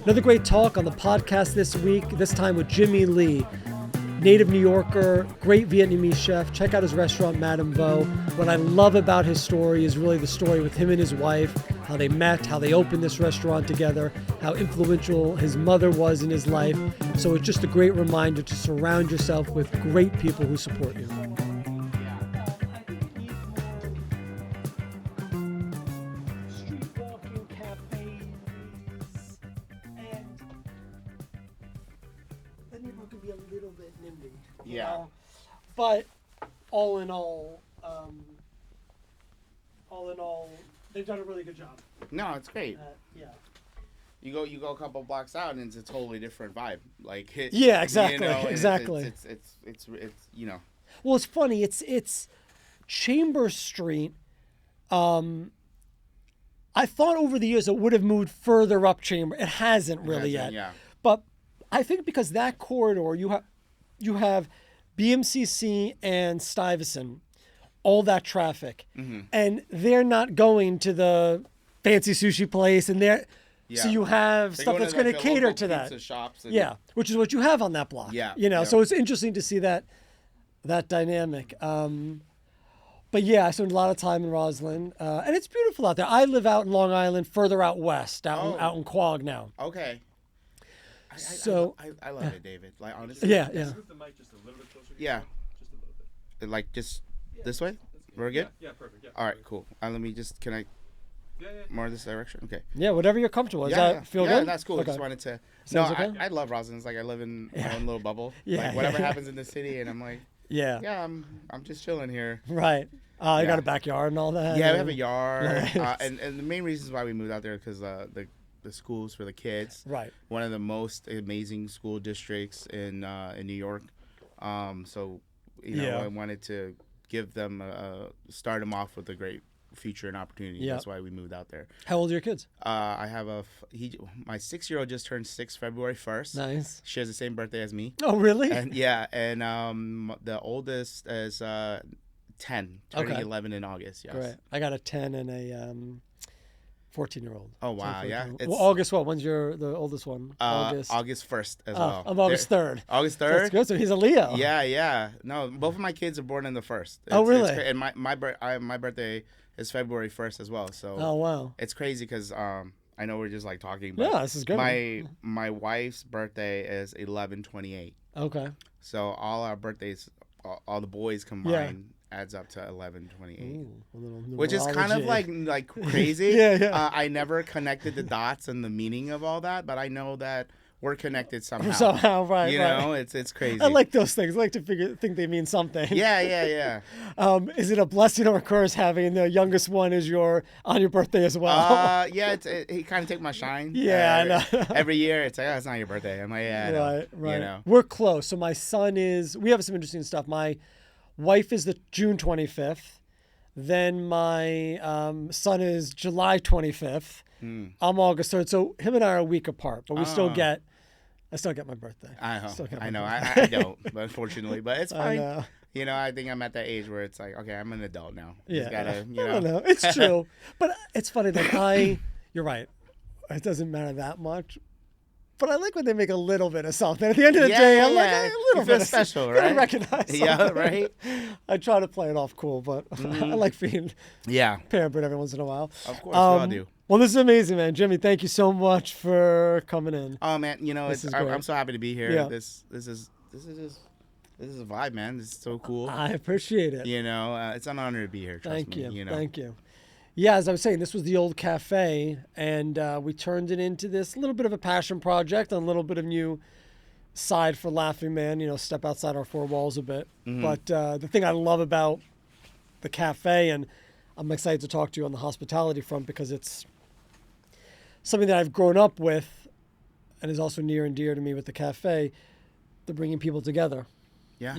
Another great talk on the podcast this week, this time with Jimmy Lee, native New Yorker, great Vietnamese chef. Check out his restaurant, Madame Vo. What I love about his story is really the story with him and his wife, how they met, how they opened this restaurant together, how influential his mother was in his life. So it's just a great reminder to surround yourself with great people who support you. But all in all, they've done a really good job. No, it's great. Yeah. You go a couple blocks out and it's a totally different vibe. Like yeah, exactly, you know, exactly. It's you know. Well, it's funny. It's Chambers Street. I thought over the years it would have moved further up Chamber. It hasn't really yet. Yeah. But I think because that corridor, you have BMCC and Stuyvesant, all that traffic, and they're not going to the fancy sushi place, and so you have stuff that's going to cater to that. Shops which is what you have on that block. Yeah, so it's interesting to see that dynamic. But yeah, I spent a lot of time in Roslyn, and it's beautiful out there. I live out in Long Island, further out west, out in Quogue now. Okay. I love it, David. Like honestly. Yeah. Move the mic just a little bit closer. Yeah. Just a little bit. Like just this way. We're good. Yeah, perfect. Yeah. All right, cool. Let me just. Can I? Yeah. More this direction. Okay. Yeah, whatever you're comfortable. Does that feel good? Yeah, that's cool. Okay. Just wanted to. Sounds No, okay? I love Roslyn. It's like I live in my own little bubble. Yeah, Like whatever happens in the city, and I'm like. Yeah. Yeah, I'm just chilling here. Right. You got a backyard and all that. Yeah, we have a yard, Nice. and the main reasons why we moved out there because the schools for the kids. Right. One of the most amazing school districts in New York. So I wanted to give them start them off with a great future and opportunity. Yeah. That's why we moved out there. How old are your kids? I have my 6-year-old just turned 6 February 1st. Nice. She has the same birthday as me. Oh, really? And the oldest is 10, turning 11 in August. Yes. Great. I got a 10 and a 14-year-old. Oh wow, yeah. Well, August what? When's the oldest one? August 1st as well. I'm August 3rd. August 3rd? So that's good. So he's a Leo. Yeah. No, both of my kids are born in the 1st. Oh, really? And my birthday is February 1st as well. So oh, wow. It's crazy because I know we're just like talking, but yeah, this is good. My wife's birthday is 11/28. Okay. So all our birthdays, all the boys combined, adds up to 11/28. Which is kind of like crazy. Yeah. I never connected the dots and the meaning of all that, but I know that we're connected somehow. Somehow, right. You know, it's crazy. I like those things. I like to think they mean something. Yeah. Is it a blessing or a curse having the youngest one on your birthday as well? Yeah, he kind of take my shine. Yeah, I know. Every year it's like, oh, it's not your birthday. I'm like, yeah, right. You know. We're close. So my son we have some interesting stuff. My wife is the June 25th. Then my son is July 25th. I'm August 3rd. So him and I are a week apart, but I still get my birthday. I know. I don't, but unfortunately, but it's fine. I know. You know, I think I'm at that age where it's like, okay, I'm an adult now. Yeah. Just gotta, I don't know. It's true. But it's funny that you're right. It doesn't matter that much. But I like when they make a little bit of something. At the end of the day, I'm like, a little bit of special, right? Recognize something. Yeah, right? I try to play it off cool, but I like being pampered every once in a while. Of course, we all do. Well, this is amazing, man. Jimmy, thank you so much for coming in. Oh, man, I'm so happy to be here. Yeah. This is a vibe, man. This is so cool. I appreciate it. You know, it's an honor to be here. Trust me. You know? Thank you. Yeah, as I was saying, this was the old cafe, and we turned it into this little bit of a passion project, and a little bit of new side for Laughing Man, step outside our four walls a bit. But the thing I love about the cafe, and I'm excited to talk to you on the hospitality front because it's something that I've grown up with and is also near and dear to me with the cafe, the bringing people together. Yeah.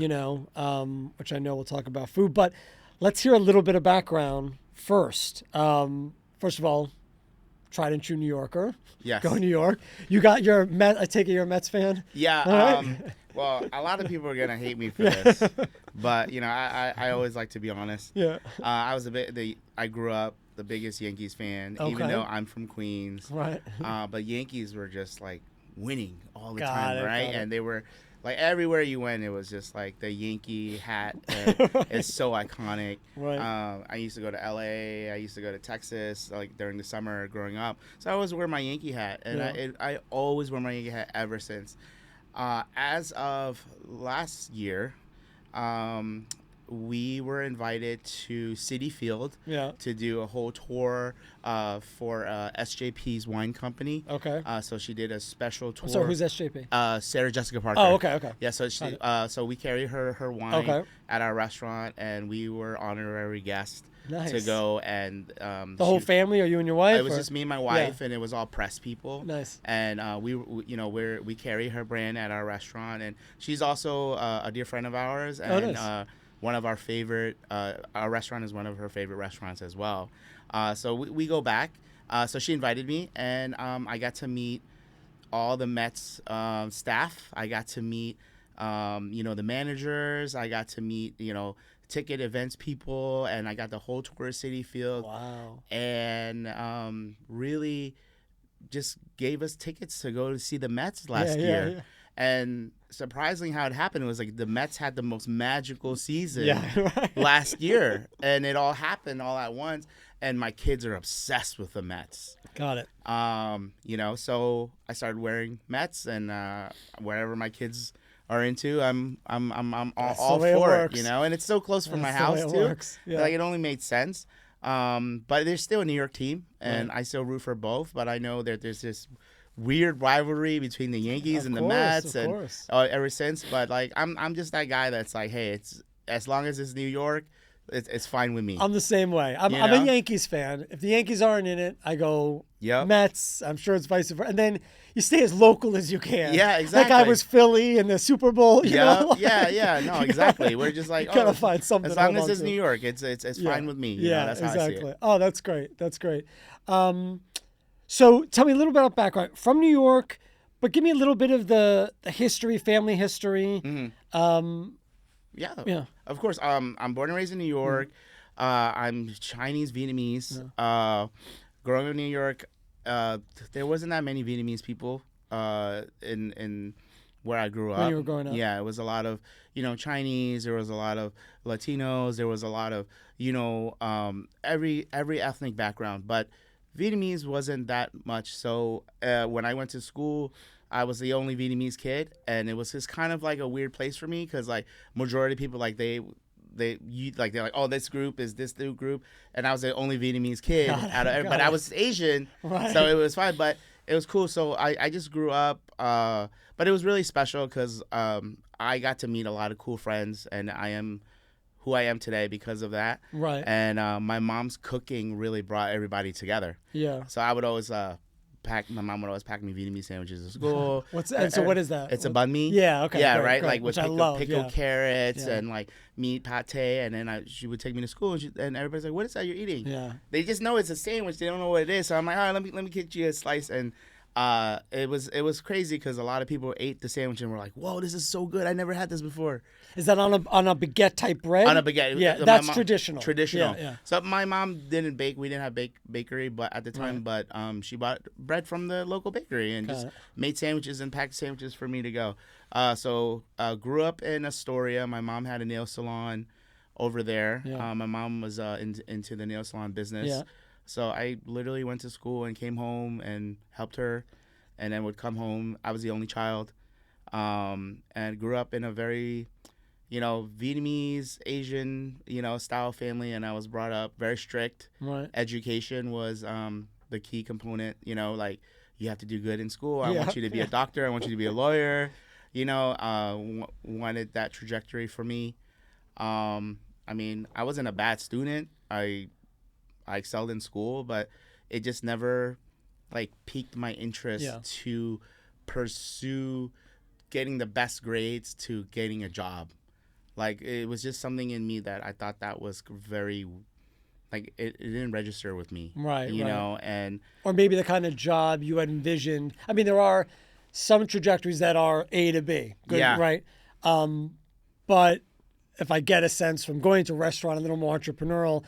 Which I know we'll talk about food, but let's hear a little bit of background first. First of all, tried and true New Yorker. Yes. Go New York. You got your Met. I take it you're a Mets fan. Yeah. Right? Well, a lot of people are gonna hate me for this, but I always like to be honest. Yeah. I was I grew up the biggest Yankees fan, Okay. even though I'm from Queens. Right. But Yankees were just like winning all the Got time, it, right? got it. And they were like everywhere you went, it was just like the Yankee hat. It's so iconic. Right. I used to go to LA. I used to go to Texas like during the summer growing up. So I always wear my Yankee hat, and Yeah. I always wear my Yankee hat ever since. As of last year, we were invited to Citi Field Yeah. to do a whole tour for SJP's wine company. Okay. So she did a special tour. So who's SJP? Sarah Jessica Parker. Oh, okay, okay. Yeah, so so we carried her wine Okay. at our restaurant, and we were honorary guests Nice. to go. And The whole family, or you and your wife? it was or? just me and my wife, and it was all press people. Nice. And we carry her brand at our restaurant, and she's also a dear friend of ours, and nice. one of our favorite. Our restaurant is one of her favorite restaurants as well. So we go back. So she invited me, and I got to meet all the Mets staff. I got to meet the managers. I got to meet ticket events people, and I got the whole tour of Citi Field. Wow. And really just gave us tickets to go to see the Mets last Yeah, year. yeah. And surprisingly, how it happened was like the Mets had the most magical season Yeah, right. last year, and it all happened all at once. And my kids are obsessed with the Mets. Got it. So I started wearing Mets, and wherever my kids are into, I'm all the way it for it, works. And it's so close from my That's the way house it too. works. Yeah. Like it only made sense. But there's still a New York team, and I still root for both. But I know that there's this weird rivalry between the Yankees and the Mets, of and course. ever since. But like I'm just that guy that's like, hey, it's as long as it's New York, it's fine with me. I'm the same way. I'm You a know? Yankees fan. If the Yankees aren't in it, I go Yep. Mets. I'm sure it's vice versa. And then you stay as local as you can. Yeah, Like I exactly. was Philly in the Super Bowl. You know? Yeah. No, exactly. We're just like, You gotta find something as to long hold as it's on to. New York, it's fine with me. Yeah, That's how I see exactly. it. Oh, that's great. That's great. So tell me a little bit about background from New York, but give me a little bit of the history, family history. Yeah. Of course. I'm born and raised in New York. I'm Chinese Vietnamese. Growing up in New York, there wasn't that many Vietnamese people in where I grew up. When you were growing up. Yeah, it was a lot of Chinese. There was a lot of Latinos. There was a lot of every ethnic background, but Vietnamese wasn't that much. So when I went to school, I was the only Vietnamese kid, and it was just kind of like a weird place for me because like majority of people they're like, oh, this group is this new group, and I was the only Vietnamese kid but I was Asian, Right. so it was fine. But it was cool. So I just grew up, but it was really special because I got to meet a lot of cool friends, and I am who I am today because of that. Right. And my mom's cooking really brought everybody together. Yeah. So I would always my mom would always pack me Vietnamese sandwiches at school. So what is that? It's a banh mi. Yeah, okay, Yeah, great, right. great, Like with which I love, pickled yeah. carrots Yeah. and like meat pate, and then she would take me to school, and everybody's like, "What is that you're eating?" Yeah. They just know it's a sandwich. They don't know what it is. So I'm like, "All right, let me get you a slice." And it was crazy because a lot of people ate the sandwich and were like, "Whoa, this is so good! I never had this before." Is that on a baguette type bread? On a baguette. Yeah, My that's mom- traditional. Traditional. Yeah. So my mom didn't bake. We didn't have bakery, but at the time, Right. but she bought bread from the local bakery and just Got it. made sandwiches and packed sandwiches for me to go. So grew up in Astoria. My mom had a nail salon over there. Yeah. My mom was into the nail salon business. Yeah. So I literally went to school and came home and helped her, and then would come home. I was the only child, and grew up in a very Vietnamese, Asian, style family, and I was brought up very strict. Right. Education was the key component. Like you have to do good in school. I Yeah, want you to be a doctor. I want you to be a lawyer. Wanted that trajectory for me. I mean, I wasn't a bad student. I excelled in school, but it just never like piqued my interest Yeah. to pursue getting the best grades to getting a job. Like it was just something in me that I thought that was very, like it didn't register with me. Right, You right. know, and Or maybe the kind of job you had envisioned. I mean, there are some trajectories that are A to B. Good, Yeah. Right. But if I get a sense from going to a restaurant a little more entrepreneurial,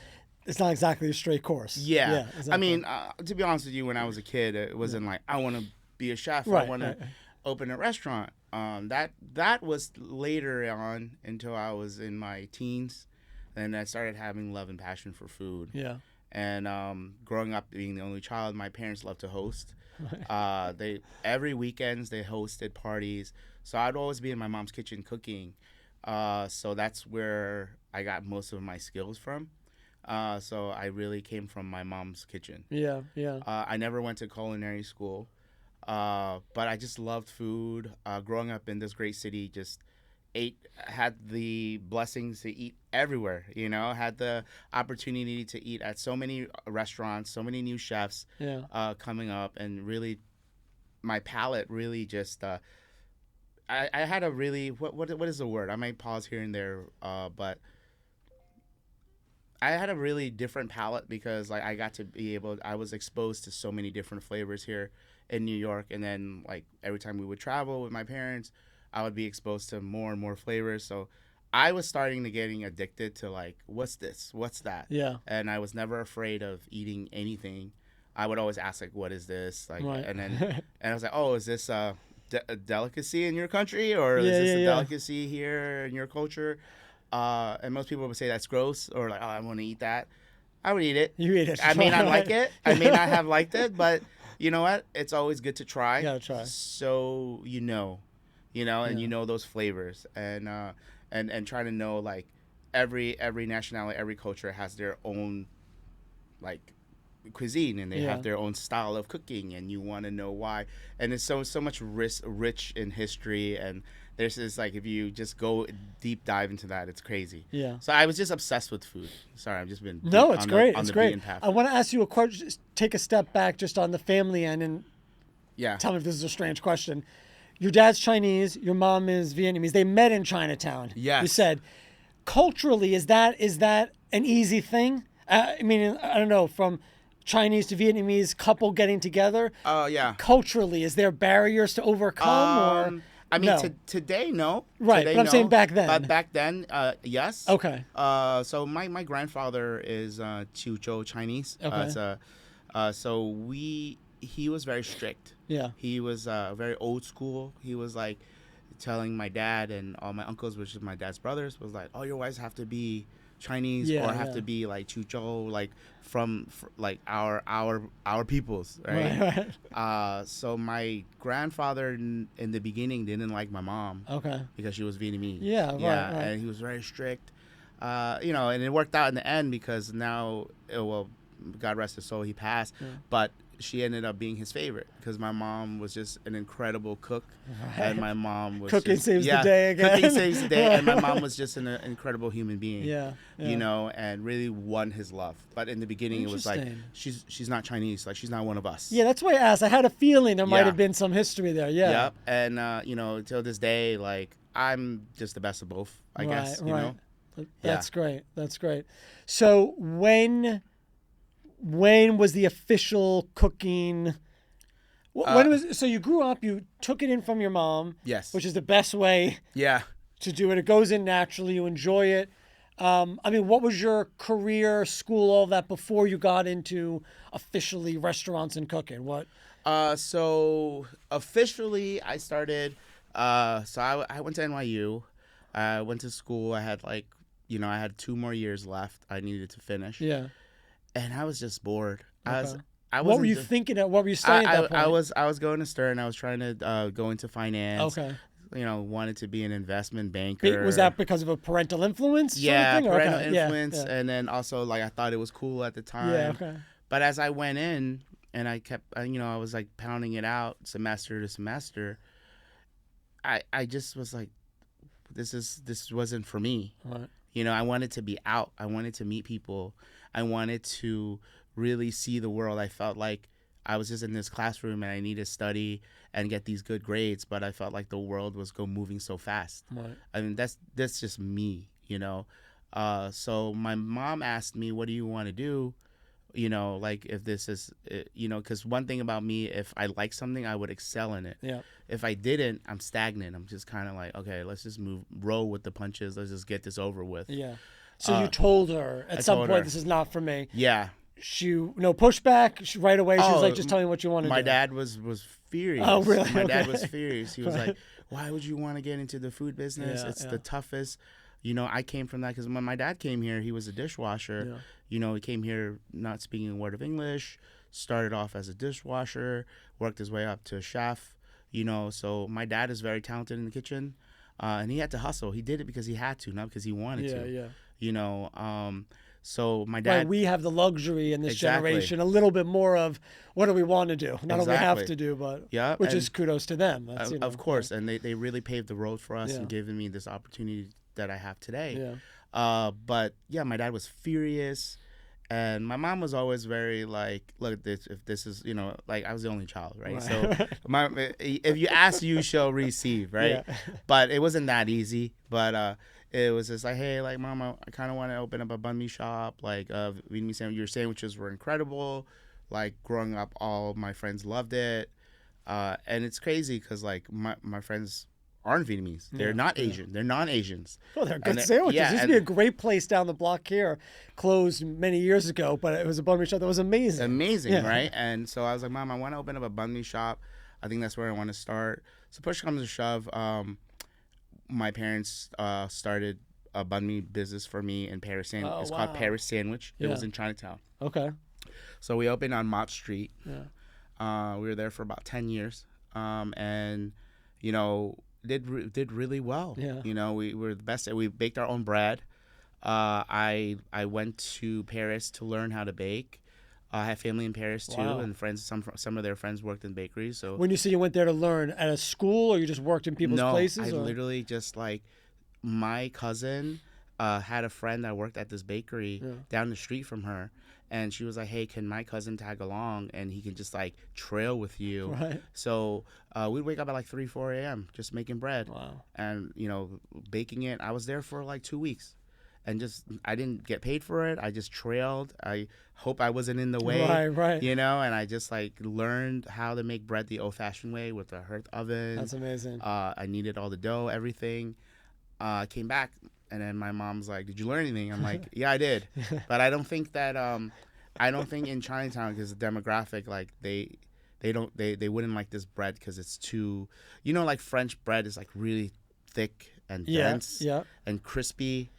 it's not exactly a straight course. Yeah. Exactly. I mean, to be honest with you, when I was a kid, it wasn't like I want to be a chef. Right, I want to open a restaurant. That was later on until I was in my teens, and I started having love and passion for food. Yeah. And growing up being the only child, my parents loved to host. They every weekends they hosted parties, so I'd always be in my mom's kitchen cooking. So that's where I got most of my skills from. So I really came from my mom's kitchen. Yeah. I never went to culinary school, but I just loved food. Growing up in this great city, just had the blessings to eat everywhere. Had the opportunity to eat at so many restaurants, so many new chefs coming up, and really, my palate really just. I had a really what is the word? I might pause here and there, but I had a really different palate because like I was exposed to so many different flavors here in New York, and then like every time we would travel with my parents, I would be exposed to more and more flavors. So I was starting to getting addicted to like, what's this? What's that? Yeah. And I was never afraid of eating anything. I would always ask like, what is this? Like, Right. and I was like, oh, is this a delicacy in your country, or is this a delicacy here in your culture? And most people would say that's gross, or like, oh, I want to eat that. I would eat it. You eat it. I may not like it. I may not have liked it, but you know what? It's always good to try. You gotta try. So and you know those flavors, and try to know like every nationality, every culture has their own like cuisine, and they have their own style of cooking, and you want to know why. And it's so much rich in history, and there's this like if you just go deep dive into that, it's crazy. Yeah. So I was just obsessed with food. Sorry, I've just been No, it's great. It's great. beaten path. I want to ask you a question. Just take a step back, just on the family end, and tell me if this is a strange question. Your dad's Chinese, your mom is Vietnamese. They met in Chinatown. Yes. You said, culturally, is that an easy thing? I mean, I don't know, from Chinese to Vietnamese couple getting together. Oh yeah. Culturally, is there barriers to overcome, or? I mean, no? today, no. Right, today, but I'm saying back then. But back then, yes. Okay. So my grandfather is Chuzhou Chinese. Okay. So he was very strict. Yeah. He was very old school. He was like telling my dad and all my uncles, which is my dad's brothers, was like, "Oh, your wives have to be Chinese or have to be like Chuzhou, like from like our peoples, right?" Right. So my grandfather in the beginning didn't like my mom. Okay. Because she was Vietnamese. Yeah. Right. And he was very strict. And it worked out in the end because now, God rest his soul, he passed. Yeah. But she ended up being his favorite because my mom was just an incredible cook, and my mom was cooking saves the day again. Cooking saves the day, and my mom was just an incredible human being. Yeah. And really won his love. But in the beginning, it was like she's not Chinese, like she's not one of us. Yeah, that's why I asked. I had a feeling there might have been some history there. Yeah. Yep. And till this day, like I'm just the best of both, I guess. You know. That's great. That's great. So when was the official cooking? So you grew up, you took it in from your mom. Yes. Which is the best way. Yeah. To do it. It goes in naturally. You enjoy it. I mean, what was your career, school, all that before you got into officially restaurants and cooking? What? So officially, I started. So I went to NYU. I went to school. I had I had 2 more years left. I needed to finish. Yeah. And I was just bored. Okay. What were you thinking of? What were you studying at that point? I was going to Stern. I was trying to go into finance. Okay. Wanted to be an investment banker. Was that because of a parental influence? Yeah, sort of thing? parental influence. Yeah. And then also, I thought it was cool at the time. Yeah, okay. But as I went in and I kept, I was pounding it out semester to semester, I just was like, this wasn't for me. Right. I wanted to be out. I wanted to meet people. I wanted to really see the world. I felt like I was just in this classroom and I needed to study and get these good grades, but I felt like the world was moving so fast. Right. I mean, that's just me, So my mom asked me, what do you want to do? If this is, because one thing about me, if I like something, I would excel in it. Yeah. If I didn't, I'm stagnant. I'm just kind of like, okay, let's just roll with the punches. Let's just get this over with. Yeah. So you told her at some told point, her. this is not for me. Yeah. No pushback. Right away, she was Oh, like, just tell me what you want to do. My dad was furious. Oh, really? My dad Okay. was furious. He was like, why would you want to get into the food business? Yeah, It's yeah. the toughest. I came from that because when my dad came here, he was a dishwasher. Yeah. He came here not speaking a word of English, started off as a dishwasher, worked his way up to a chef. So my dad is very talented in the kitchen, and he had to hustle. He did it because he had to, not because he wanted to. Yeah. So my dad. Right, we have the luxury in this Exactly. generation, a little bit more of what do we want to do, not what we have Exactly. to do, but Yeah, which and- is kudos to them. That's, Of course, and they really paved the road for us Yeah. and given me this opportunity that I have today. Yeah. But yeah, my dad was furious, and my mom was always very like, look, if this is, like I was the only child, right? So if you ask, you shall receive, right? Yeah. But it wasn't that easy. But it was just like, hey, like, mom, I kind of want to open up a banh mi shop. Like, Vietnamese sandwich. Your sandwiches were incredible. Like, growing up, all my friends loved it. And it's crazy because, like, my friends aren't Vietnamese. They're not Asian. They're non-Asians. Well, they're good And sandwiches. yeah, There used to be a great place down the block here, closed many years ago, but it was a banh mi shop that was amazing. Amazing, Yeah. right? And so I was like, Mom, I want to open up a banh mi shop. I think that's where I want to start. So push comes to shove. My parents started a banh mi business for me in Paris. Oh, It's wow. called Paris Sandwich. It Yeah. was in Chinatown. Okay. So we opened on Mott Street. Yeah. We were there for about 10 years. And, did really well. Yeah. We were the best. We baked our own bread. I went to Paris to learn how to bake. I have family in Paris too, Wow. and friends. Some of their friends worked in bakeries. So When you say you went there to learn at a school, or you just worked in people's no, places? I or? literally just like my cousin had a friend that worked at this bakery down the street from her, and she was like, "Hey, can my cousin tag along and he can just like trail with you?" Right. So we'd wake up at like 3-4 a.m. just making bread Wow. and baking it. I was there for like 2 weeks. And I didn't get paid for it. I just trailed. I hope I wasn't in the way. Right. And I just like learned how to make bread the old-fashioned way with a hearth oven. That's amazing. I needed all the dough, everything. I came back, and then my mom's like, "Did you learn anything?" I'm like, "Yeah, I did." But I don't think that in Chinatown, because the demographic, like they wouldn't like this bread because it's too, like French bread is like really thick and dense and crispy.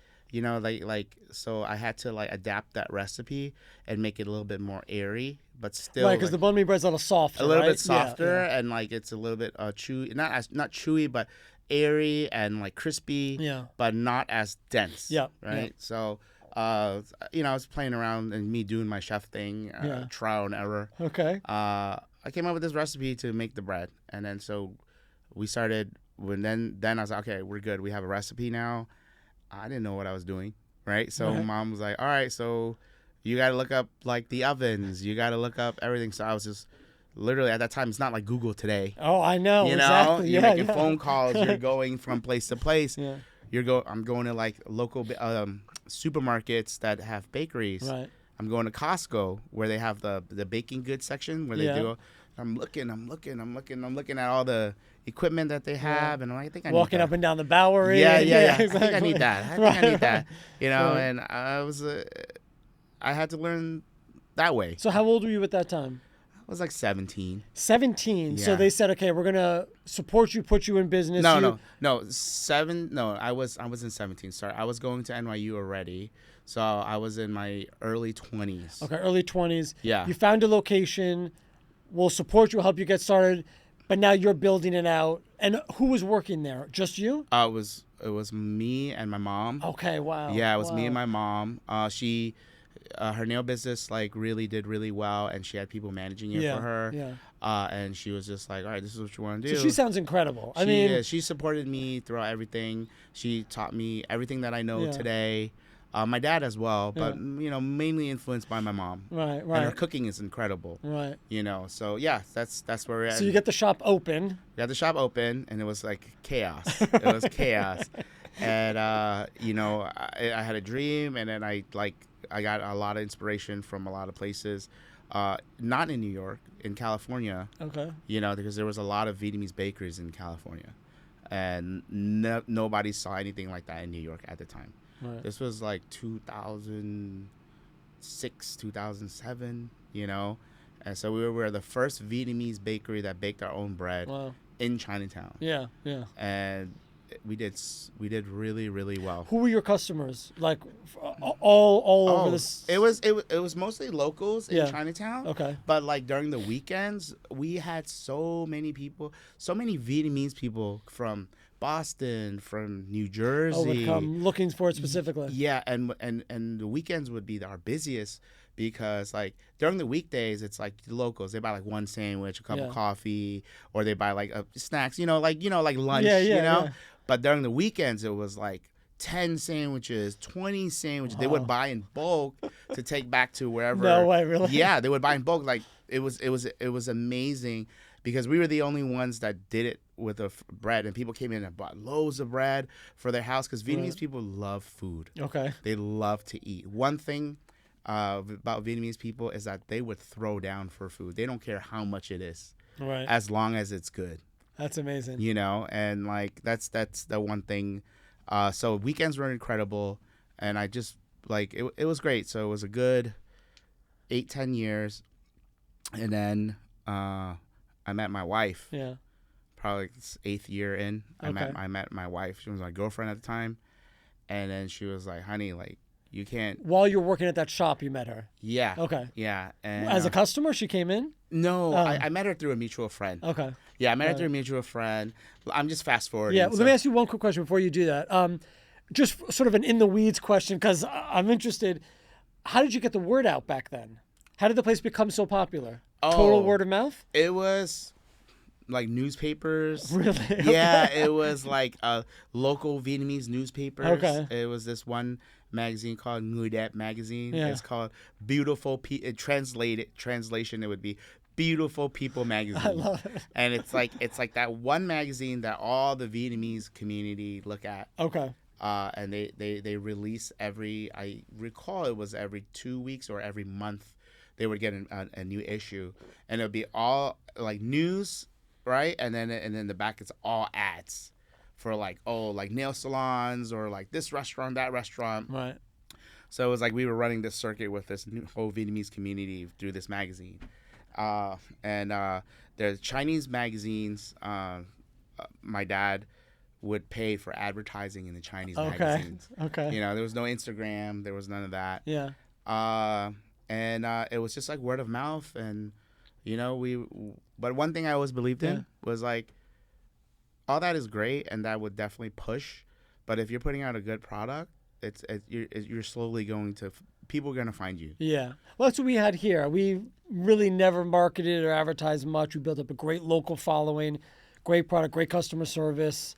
So I had to like adapt that recipe and make it a little bit more airy, but still Right, because the banh mi bread's a little softer. a little right? bit softer Yeah. and like it's a little bit chewy, not chewy, but airy and like crispy, but not as dense. Yeah, Right. yeah. So, I was playing around and me doing my chef thing, trial and error. Okay. I came up with this recipe to make the bread, and then so we started. Then I was like, okay, we're good. We have a recipe now. I didn't know what I was doing, right? So Right. Mom was like, all right, so you got to look up like the ovens. You got to look up everything. So I was just literally at that time, it's not like Google today. Oh, I know. Exactly. You're Yeah, making yeah. phone calls. You're going from place to place. Yeah. I'm going to like local supermarkets that have bakeries. Right. I'm going to Costco where they have the baking goods section where they Yeah. do. I'm looking at all the equipment that they have, and I'm like, I think I need Walking that. up and down the Bowery. Yeah. Exactly. I think I need that. I need that. Right. And I had to learn that way. So how old were you at that time? I was like 17. 17. So Yeah. they said, okay, we're gonna support you, put you in business. No. 7. No, I wasn't 17. Sorry, I was going to NYU already, so I was in my early 20s. Okay, early 20s. Yeah. You found a location. We'll support you, help you get started. But now you're building it out. And who was working there? Just you? It was me and my mom. Okay, wow. Yeah, it was me and Wow. my mom. She, her nail business like really did really well, and she had people managing it Yeah, for her. yeah. And she was just like, all right, this is what you want to do. So she sounds incredible. I She mean, is. She supported me throughout everything. She taught me everything that I know Yeah. today. My dad as well, but Yeah. mainly influenced by my mom. right. And her cooking is incredible. Right. So yeah, that's where we're at. So you get the shop open. We got the shop open, and it was like chaos. It was chaos. And I had a dream, and then I got a lot of inspiration from a lot of places, not in New York, in California. Okay. Because there was a lot of Vietnamese bakeries in California, and nobody saw anything like that in New York at the time. Right. This was like 2006, 2007, And so we were the first Vietnamese bakery that baked our own bread Wow. in Chinatown. Yeah. Yeah. And we did really, really well. Who were your customers? Like all over this. It was mostly locals Yeah. in Chinatown. Okay. But like during the weekends, we had so many Vietnamese people from Boston, from New Jersey. Oh, would come looking for it specifically. Yeah, and the weekends would be our busiest because like during the weekdays it's like the locals, they buy like one sandwich, a cup of coffee, or they buy like snacks, like lunch, Yeah. But during the weekends it was like 10 sandwiches, 20 sandwiches. They would buy in bulk to take back to wherever. No way, really? Yeah, they would buy in bulk. Like it was amazing because we were the only ones that did it with the bread, and people came in and bought loads of bread for their house because Vietnamese people love food. Okay. They love to eat. One thing about Vietnamese people is that they would throw down for food. They don't care how much it is, Right. as long as it's good. That's amazing. And like that's the one thing. So weekends were incredible, and I just like it was great. So it was a good 8-10 years, and then I met my wife. Yeah. Probably 8th year in. Okay. I met my wife. She was my girlfriend at the time, and then she was like, "Honey, like you can't." While you were working at that shop, you met her. Yeah. Okay. Yeah. And As a customer, she came in? no, Oh. I met her through a mutual friend. Okay. Yeah, I met her through a mutual friend. I'm just fast forwarding. Yeah, well, let me ask you one quick question before you do that. Just sort of an in the weeds question, because I'm interested. How did you get the word out back then? How did the place become so popular? Total word of mouth? It was like newspapers. Really? Yeah, it was like local Vietnamese newspapers. Okay. It was this one magazine called Người Đẹp magazine. Yeah. It's called Beautiful translation it would be Beautiful People magazine. I love it. And it's like that one magazine that all the Vietnamese community look at. Okay. And they release I recall it was every 2 weeks or every month they would get a new issue, and it would be all like news, right? And then the back it's all ads for like nail salons or like this restaurant, that restaurant. Right. So it was like we were running this circuit with this whole Vietnamese community through this magazine. And there's Chinese magazines. My dad would pay for advertising in the Chinese magazines. Okay. There was no Instagram. There was none of that. Yeah. And it was just like word of mouth. And, but one thing I always believed in was like, all that is great and that would definitely push. But if you're putting out a good product, you're slowly people are going to find you. Yeah. Well, that's what we had here. We really never marketed or advertised much. We built up a great local following, great product, great customer service,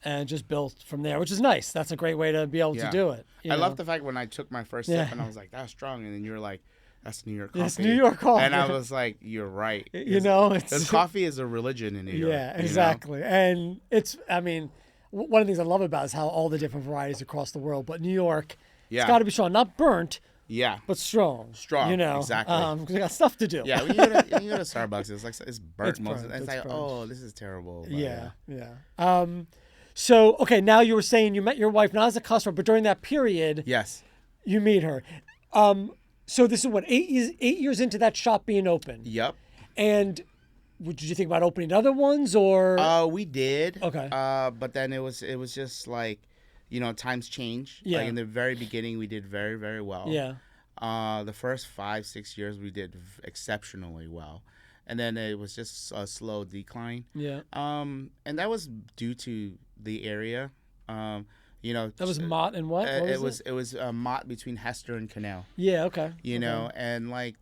and just built from there, which is nice. That's a great way to be able to do it. I love the fact when I took my first sip and I was like, that's strong. And then you were like, that's New York coffee. It's New York coffee. And I was like, you're right. It's coffee is a religion in New York. Yeah, exactly. And one of the things I love about it is how all the different varieties across the world, but New York, it's got to be strong. Not burnt, but strong. Strong, exactly. Because they got stuff to do. Yeah, when you go to Starbucks, it's like it's burnt It's most of burnt, the time. It's like, burnt. oh, this is terrible. But Yeah. So, okay, now you were saying you met your wife not as a customer, but during that period, Yes. you meet her. So this is what, 8 years into that shop being open. Yep. And did you think about opening other ones or? We did. Okay. But then it was just like, times change. Yeah. Like in the very beginning, we did very, very well. Yeah. The first 5-6 years, we did exceptionally well. And then it was just a slow decline. Yeah. And that was due to the area. That was Mott and what? What was it was Mott between Hester and Canal. Yeah. Okay. And like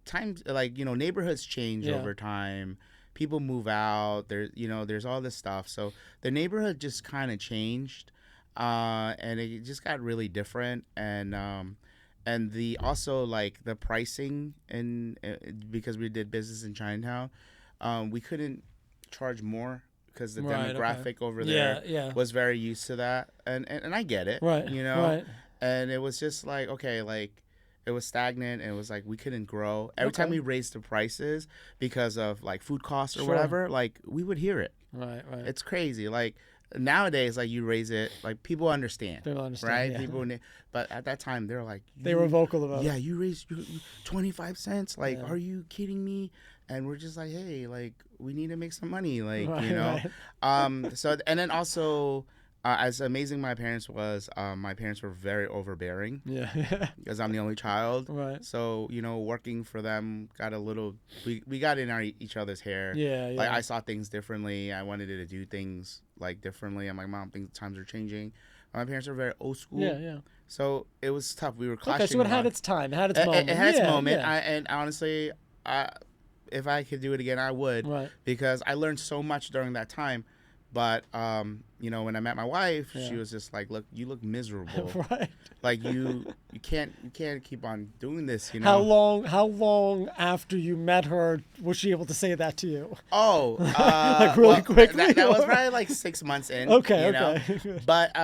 times, like, neighborhoods change over time. People move out. There's all this stuff. So the neighborhood just kind of changed, and it just got really different. And the also like the pricing because we did business in Chinatown, we couldn't charge more because the demographic over there was very used to that, and I get it, right? Right. And it was just like, okay, like it was stagnant, and it was like we couldn't grow. Every time we raised the prices because of like food costs or whatever, like we would hear it. Right. It's crazy. Like nowadays, like you raise it, like people understand. People understand, right? yeah. But at that time, they're like, They were vocal about it. Yeah, you raised 25 cents. Like, Yeah. are you kidding me? And we're just like, hey, like we need to make some money, like Right, you know. right. So and then also. As amazing my parents was, my parents were very overbearing Yeah. because I'm the only child. Right. So, you know, working for them got a little, we got in each other's hair. Yeah, yeah. Like I saw things differently. I wanted to do things like differently. I'm like, Mom, times are changing. My parents are very old school. Yeah, yeah. So it was tough. We were clashing. Okay, so it had its time. It had its moment. It had its Yeah, moment. yeah. And honestly, if I could do it again, I would. Right. Because I learned so much during that time. But you know, when I met my wife, Yeah. she was just like, "Look, you look miserable. Right. Like you can't keep on doing this. You know." How long after you met her was she able to say that to you? Oh, Like really quickly, That was or- probably like 6 months in. Okay, you know? okay. But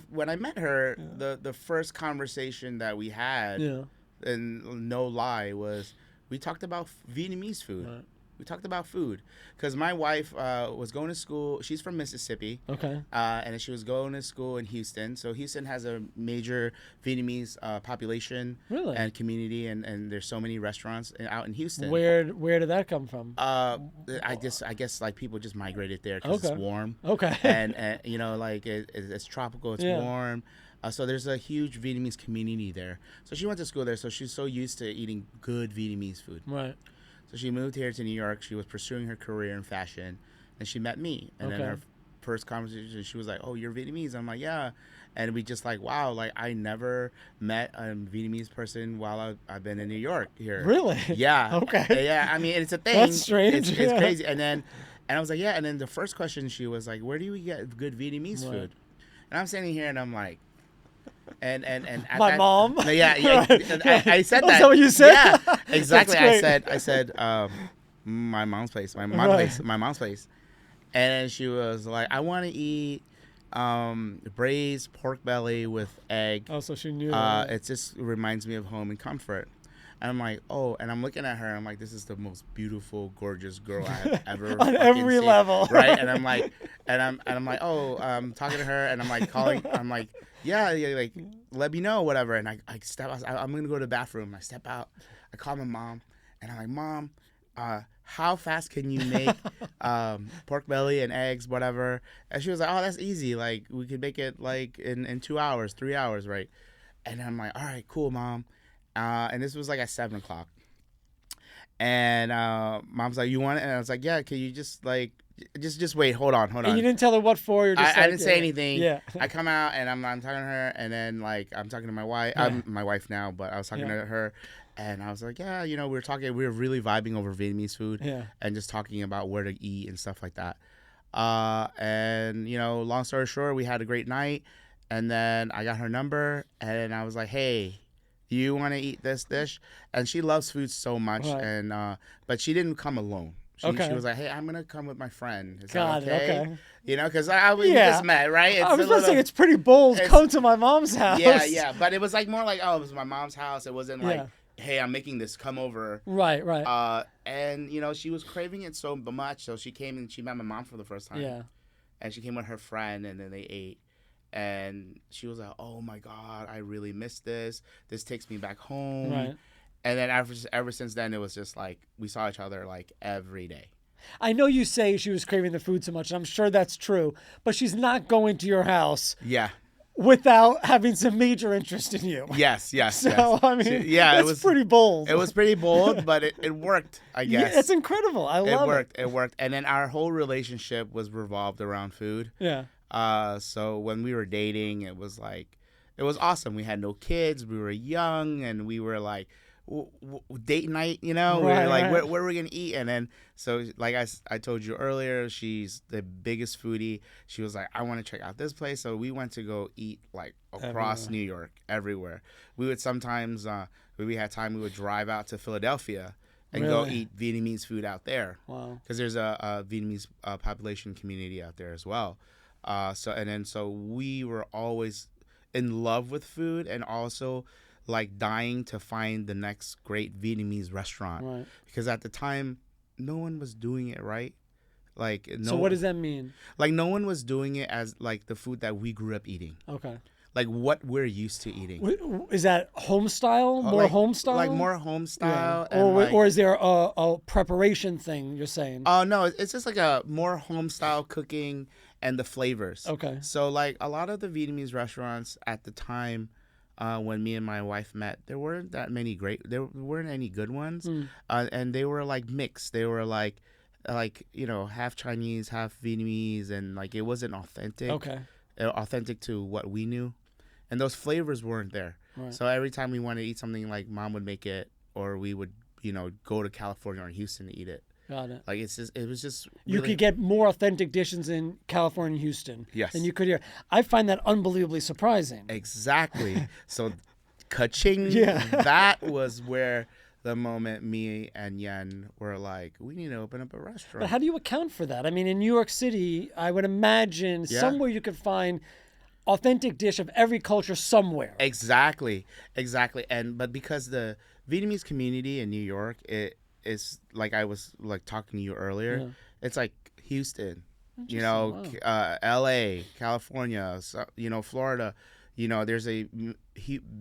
when I met her, the first conversation that we had, Yeah. and no lie, was we talked about Vietnamese food. Right. We talked about food because my wife was going to school. She's from Mississippi. Okay. And she was going to school in Houston. So Houston has a major Vietnamese population Really? and community, and there's so many restaurants out in Houston. Where did that come from? I guess like people just migrated there because Okay. it's warm. Okay. And you know, like it's tropical, it's Yeah. warm. So there's a huge Vietnamese community there. So she went to school there, so she's so used to eating good Vietnamese food. Right. So she moved here to New York. She was pursuing her career in fashion, and she met me. And then Okay. her first conversation, she was like, "Oh, you're Vietnamese." I'm like, "Yeah," and we just like, wow, like I never met a Vietnamese person while I've been in New York here. Really? Yeah. Okay. Yeah. I mean, it's a thing. That's strange, It's yeah. crazy. And I was like, yeah. And then the first question she was like, "Where do we get good Vietnamese Right. food?" And I'm standing here and I'm like. And at My mom? Yeah. Right. I said Oh, that. is that what you said? Yeah, exactly. I That's said my mom's place, my mom's place, and she was like, "I want to eat braised pork belly with egg. Oh, so she knew. that. It just reminds me of home and comfort." And I'm like, "Oh," and I'm looking at her. I'm like, "This is the most beautiful, gorgeous girl I've ever On fucking every seen." level. right?" And I'm like, I'm like, "Oh," I'm talking to her, and I'm like calling. I'm like, yeah, like let me know, whatever. And I step out. I'm gonna go to the bathroom. I step out. I call my mom, and I'm like, "Mom, how fast can you make pork belly and eggs, whatever?" And she was like, "Oh, that's easy. Like we could make it like in 2 hours, 3 hours, right?" And I'm like, "All right, cool, Mom." And this was like at 7:00. And Mom's like, "You want it?" And I was like, "Yeah. Can you just like just wait? Hold on. And you didn't tell her what for. You're just I like, didn't say anything. Yeah. I come out and I'm talking to her, and then like I'm talking to my wife. Yeah. I'm my wife now, but I was talking to her, and I was like, "Yeah, you know, we were really vibing over Vietnamese food, Yeah. and just talking about where to eat and stuff like that." And you know, long story short, we had a great night, and then I got her number, and I was like, "Hey, you want to eat this dish?" And she loves food so much, Right. and but she didn't come alone. She Okay. was like, "Hey, I'm gonna come with my friend. Is Got that it, okay?" okay. You know, because we Yeah. just met, right? I was a about to say little- it's pretty bold. it's- Come to my mom's house. yeah, but it was like more like, oh, it was my mom's house. It wasn't like, Yeah. hey, I'm making this. Come over. Right. Right. And you know, she was craving it so much, so she came and she met my mom for the first time. Yeah. And she came with her friend, and then they ate. And she was like, "Oh my God, I really miss this. This takes me back home." Right. And then ever since then, it was just like we saw each other like every day. I know you say she was craving the food so much, and I'm sure that's true, but she's not going to your house Yeah. without having some major interest in you. Yes. So, yes. I mean, yeah, that's pretty bold. It was pretty bold, but it worked, I guess. Yeah, it's incredible. I love it. It worked. And then our whole relationship was revolved around food. Yeah. So when we were dating, it was awesome. We had no kids. We were young, and we were like, date night, you know? We Right, were like, right. where are we going to eat? And then, so like I told you earlier, she's the biggest foodie. She was like, I want to check out this place. So we went to go eat like across Everywhere. New York, everywhere. We would sometimes, when we had time, we would drive out to Philadelphia and go Really? eat Vietnamese food out there. Wow. Because there's a Vietnamese population community out there as well. So we were always in love with food, and also like dying to find the next great Vietnamese restaurant. Right. Because at the time, no one was doing it right. Like no. So what does that mean? Like no one was doing it as like the food that we grew up eating. Okay. Like what we're used to eating. Is that home style? More like, home style? Like more home style. Yeah. Or is there a preparation thing you're saying? Oh no, it's just like a more home style cooking and the flavors. Okay. So like a lot of the Vietnamese restaurants at the time, when me and my wife met, there weren't that many there weren't any good ones, and they were like mixed. They were like half Chinese, half Vietnamese, and like it wasn't authentic. Okay. Authentic to what we knew, and those flavors weren't there. Right. So every time we wanted to eat something, like mom would make it, or we would go to California or Houston to eat it. Got it. Like it was just you really... could get more authentic dishes in California and Houston than you could here. I find that unbelievably surprising. Exactly. So ka-ching, that was where the moment me and Yen were like, we need to open up a restaurant. But how do you account for that? I mean, in New York City, I would imagine somewhere you could find authentic dish of every culture somewhere. Exactly. But because the Vietnamese community in New York, it is like I was like talking to you earlier. It's like Houston, LA, California, Florida. There's a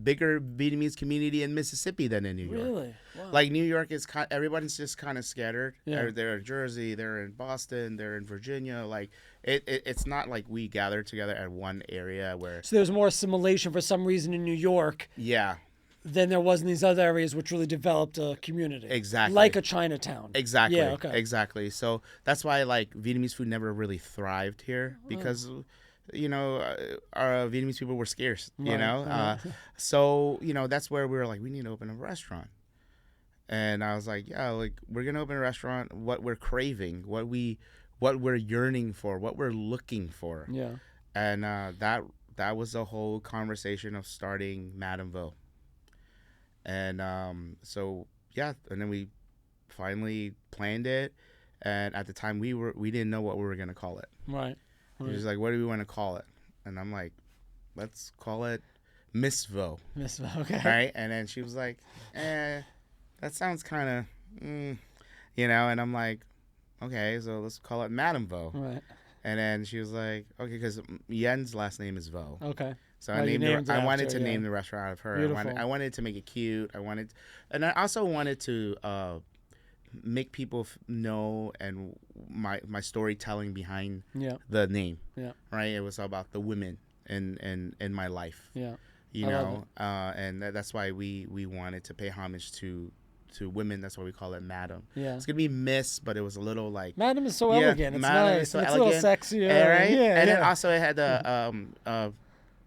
bigger Vietnamese community in Mississippi than in New York. Really? Wow. Like New York is everybody's just kind of scattered. Yeah. They're in Jersey, they're in Boston, they're in Virginia. Like it's not like we gather together at one area where. So there was more assimilation for some reason in New York. Yeah. Than there was in these other areas, which really developed a community. Exactly. Like a Chinatown. Exactly. Yeah. Okay. Exactly. So that's why like Vietnamese food never really thrived here because. Our Vietnamese people were scarce, so, that's where we were like, we need to open a restaurant. And I was like, yeah, like we're going to open a restaurant, what we're craving, what we're yearning for, what we're looking for. Yeah. And that was the whole conversation of starting Madame Vo. And and then we finally planned it. And at the time we didn't know what we were going to call it. Right. She was like, what do we want to call it? And I'm like, let's call it Miss Vo. Miss Vo, okay. Right? And then she was like, that sounds kind of, and I'm like, okay, so let's call it Madame Vo. Right. And then she was like, okay, because Yen's last name is Vo. Okay. So I wanted to name the restaurant out of her. Beautiful. I wanted to make it cute. And I also wanted to make people know and my storytelling behind the name. Yeah. Right. It was about the women in my life. Yeah. And that's why we wanted to pay homage to women. That's why we call it Madam. Yeah. It's gonna be Miss, but it was a little like Madam is so elegant. It's Madam nice. is so it's elegant. a little sexy. Right. Yeah. And then also it had the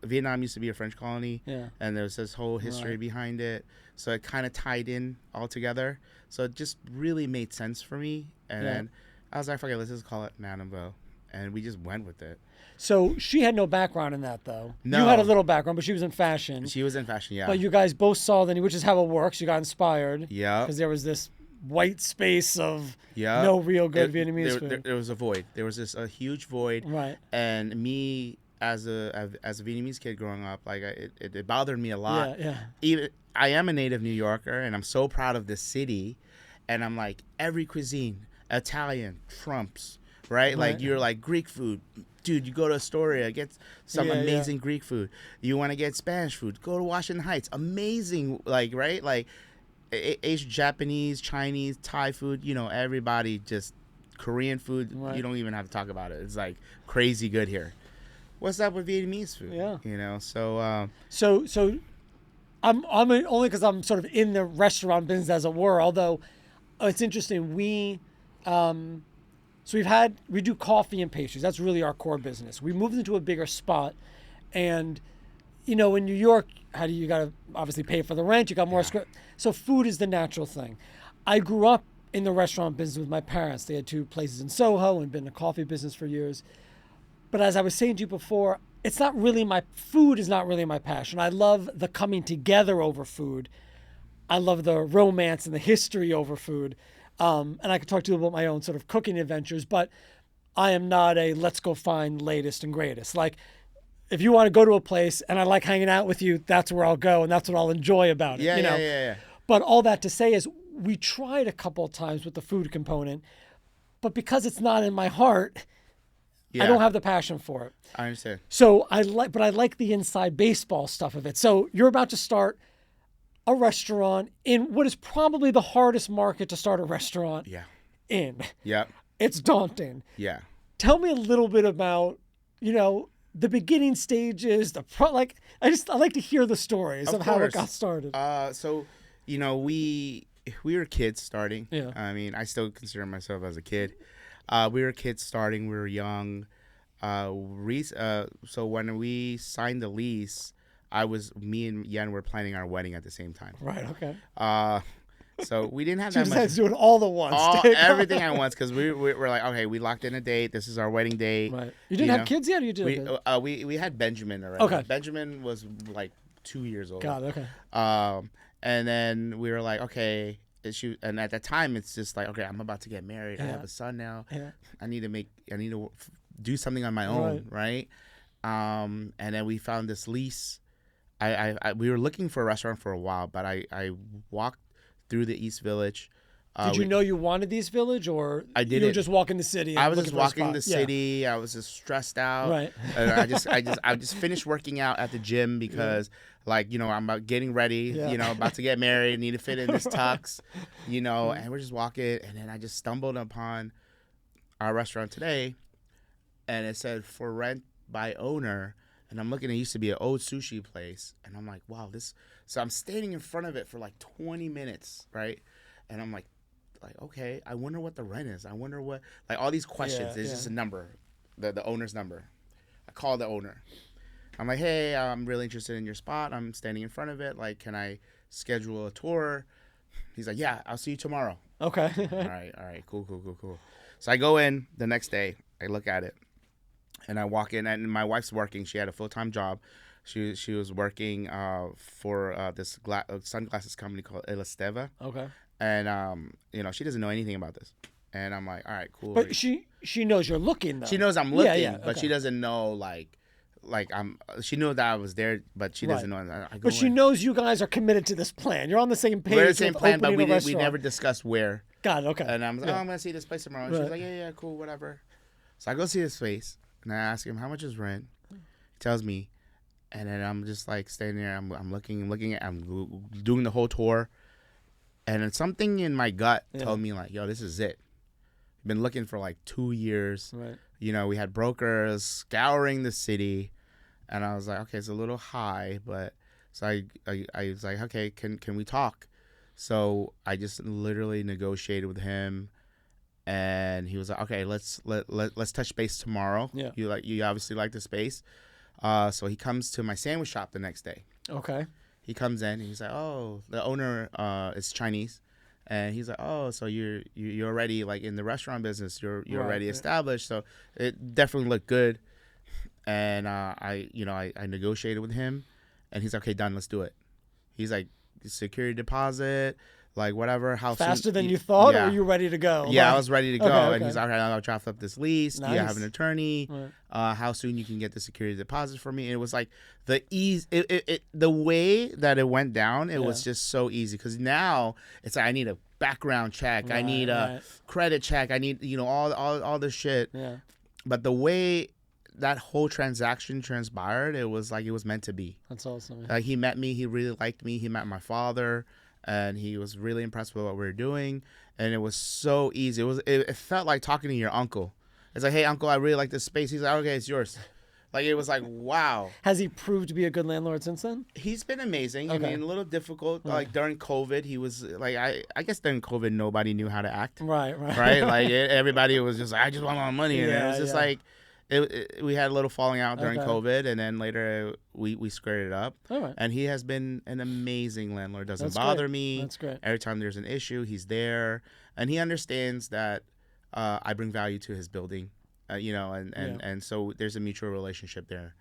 Vietnam used to be a French colony. Yeah. And there was this whole history behind it. So it kind of tied in all together. So it just really made sense for me. And then I was like, okay, let's just call it Madame Vo. And we just went with it. So she had no background in that, though. No. You had a little background, but she was in fashion. She was in fashion, yeah. But you guys both saw the, which is how it works. You got inspired. Yeah. Because there was this white space of no real good Vietnamese food. There was a void. There was a huge void. Right. And me, as a Vietnamese kid growing up, like it bothered me a lot. Yeah. Even I am a native New Yorker, and I'm so proud of this city. And I'm like, every cuisine, Italian trumps, right? Like you're like Greek food, dude. You go to Astoria, get some amazing Greek food. You want to get Spanish food, go to Washington Heights, amazing. Like right, like Asian, Japanese, Chinese, Thai food. Everybody just Korean food. Right. You don't even have to talk about it. It's like crazy good here. What's up with Vietnamese food? Yeah. So I'm only because I'm sort of in the restaurant business, as it were. Although it's interesting, we do coffee and pastries. That's really our core business. We moved into a bigger spot, and in New York, you got to obviously pay for the rent. You got more so food is the natural thing. I grew up in the restaurant business with my parents. They had 2 places in Soho and been in the coffee business for years. But as I was saying to you before, food is not really my passion. I love the coming together over food. I love the romance and the history over food. And I could talk to you about my own sort of cooking adventures, but I am not a let's go find latest and greatest. Like, if you want to go to a place and I like hanging out with you, that's where I'll go and that's what I'll enjoy about it. Yeah. But all that to say is we tried a couple of times with the food component, but because it's not in my heart, I don't have the passion for it. I understand. So I like the inside baseball stuff of it. So you're about to start a restaurant in what is probably the hardest market to start a restaurant Yeah. in. Yep. It's daunting. Yeah. Tell me a little bit about, the beginning stages, I like to hear the stories of how it got started. So, we were kids starting. Yeah. I mean, I still consider myself as a kid. We were kids starting. We were young. So when we signed the lease, me and Yen were planning our wedding at the same time. Right. Okay. So we didn't have So that you much. had to do it all at once. Everything at once, because we were like, okay, we locked in a date. This is our wedding date. Right. You didn't have kids yet, or you did? We had Benjamin already. Okay. Benjamin was like 2 years old. Got it. Okay. And then we were like, okay. And at that time, it's just like, okay, I'm about to get married. Yeah. I have a son now. Yeah. I need to do something on my own, right? And then we found this lease. We were looking for a restaurant for a while, but I walked through the East Village. Did you know you wanted East Village, or I didn't. you were just walking the city? I was just walking the city. Yeah. I was just stressed out. Right. And I just finished working out at the gym because, I'm about getting ready. About to get married. Need to fit in this tux. And we're just walking, and then I just stumbled upon our restaurant today, and it said for rent by owner. And I'm looking, it used to be an old sushi place. And I'm like, wow, this. So I'm standing in front of it for like 20 minutes, right? And I'm like, okay, I wonder what the rent is. I wonder what, all these questions. It's just a number, the owner's number. I call the owner. I'm like, hey, I'm really interested in your spot. I'm standing in front of it. Can I schedule a tour? He's like, yeah, I'll see you tomorrow. Okay. All right, cool. So I go in the next day. I look at it. And I walk in, and my wife's working. She had a full-time job. She was working for this sunglasses company called Elasteva. Okay. And she doesn't know anything about this. And I'm like, all right, cool. But she knows you're looking, though. She knows I'm looking, yeah, but she doesn't know she knew that I was there, but she doesn't know. But she knows you guys are committed to this plan. You're on the same page. We're on the same plan, but we restaurant. never discussed where. Got it. Okay. And I'm like, I'm gonna see this place tomorrow. And she's like, yeah, cool, whatever. So I go see his place. And I ask him, how much is rent? He tells me. And then I'm just standing there. I'm looking at, I'm doing the whole tour. And then something in my gut told me yo, this is it. Been looking for 2 years. Right. We had brokers scouring the city. And I was like, okay, it's a little high. But so I was like, okay, can we talk? So I just literally negotiated with him. And he was like, okay, let's touch base tomorrow. Yeah. You obviously like the space. So he comes to my sandwich shop the next day. Okay. He comes in and he's like, oh, the owner is Chinese. And he's like, oh, so you're already in the restaurant business. You're already established. So it definitely looked good. And I negotiated with him, and he's like, okay, done, let's do it. He's like, security deposit, whatever. How faster soon, than you thought, yeah. or were you ready to go? Yeah, I was ready to go. Okay. And he's like, okay, I'll draft up this lease. Nice. Do you have an attorney? Right. How soon you can get the security deposit for me? And it was the ease. The way that it went down, it was just so easy. Because now it's I need a background check. I need a credit check. I need all this shit. Yeah. But the way that whole transaction transpired, it was it was meant to be. That's awesome. He met me. He really liked me. He met my father. And he was really impressed with what we were doing, and it was so easy. It felt like talking to your uncle. It's like, hey, uncle, I really like this space. He's like, okay, it's yours. It was wow. Has he proved to be a good landlord since then? He's been amazing. Okay. I mean, a little difficult. During COVID, he was I guess during COVID, nobody knew how to act. Right. Everybody was just I just want my money, and it was just we had a little falling out during COVID, and then later we squared it up. All right. And he has been an amazing landlord. Doesn't That's bother great. me. That's great. Every time there's an issue, he's there, and he understands that I bring value to his building, and so there's a mutual relationship there.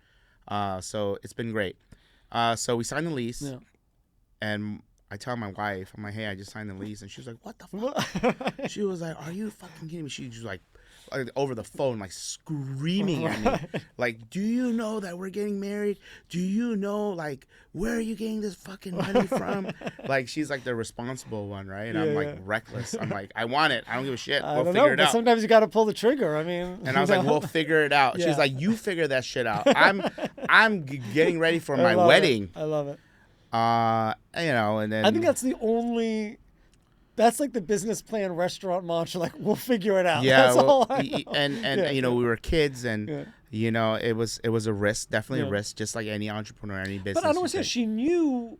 So it's been great. So we signed the lease, and I tell my wife, I'm like, hey, I just signed the lease, and she was like, what the fuck? She was like, are you fucking kidding me? She was like, over the phone, like screaming at me, like, "Do you know that we're getting married? Do you know, like, where are you getting this fucking money from?" Like, she's like the responsible one, right? And I'm like reckless. I'm like, "I want it. I don't give a shit. We'll figure it but out." sometimes you got to pull the trigger. I mean, And I was like, "We'll figure it out." Yeah. She's like, "You figure that shit out. I'm getting ready for my wedding." I love it. You know, and then I think that's like the business plan restaurant mantra. Like, we'll figure it out. yeah, That's all I know. and you know, we were kids, and you know, it was a risk, definitely a Yeah. risk, just like any entrepreneur, any business. But I don't you want to say take. she knew.